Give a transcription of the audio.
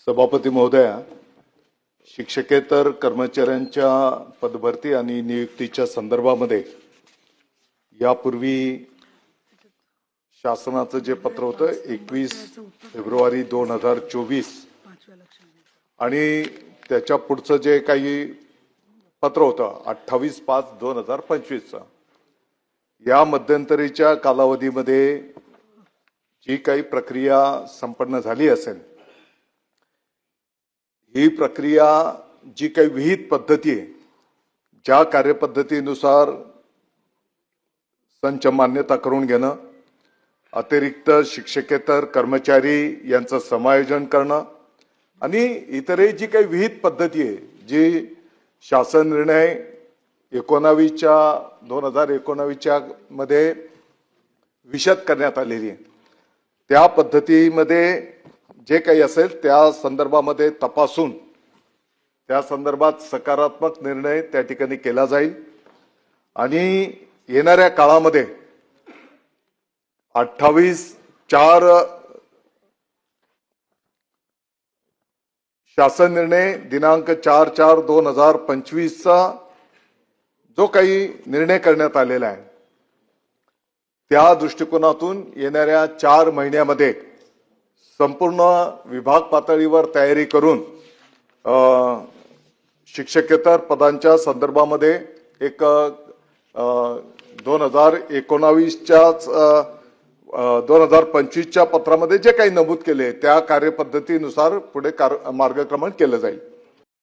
सभापती महोदया, शिक्षकेतर कर्मचाऱ्यांच्या पदभरती आणि नियुक्तीच्या संदर्भामध्ये यापूर्वी शासनाचं जे पत्र होतं 21 फेब्रुवारी 2024 आणि त्याच्या पुढचं जे काही पत्र होतं 28/5/2025 या मध्यंतरीच्या कालावधीमध्ये जी काही प्रक्रिया संपन्न झाली असेल, ही प्रक्रिया जी काही विहित पद्धती आहे, ज्या कार्यपद्धतीनुसार संच मान्यता करून घेणं, अतिरिक्त शिक्षकेतर कर्मचारी यांचं समायोजन करणं आणि इतरही जी काही विहित पद्धती आहे, जी शासन निर्णय 2019 मध्ये विशद करण्यात आलेली आहे, त्या पद्धतीमध्ये जे काही असेल त्या संदर्भामध्ये तपासून त्या संदर्भात सकारात्मक निर्णय त्या ठिकाणी केला जाईल आणि येणाऱ्या काळामध्ये 28/4 शासन निर्णय दिनांक 4/4/2025 चा जो काही निर्णय करण्यात आलेला आहे, त्या दृष्टिकोनातून येणाऱ्या 4 महिन्यामध्ये संपूर्ण विभाग पातळीवर तयारी करून शिक्षकेतर पदांच्या संदर्भामध्ये एक 2025च्या पत्रामध्ये जे काही नमूद केले त्या कार्यपद्धतीनुसार पुढे मार्गक्रमण केलं जाईल.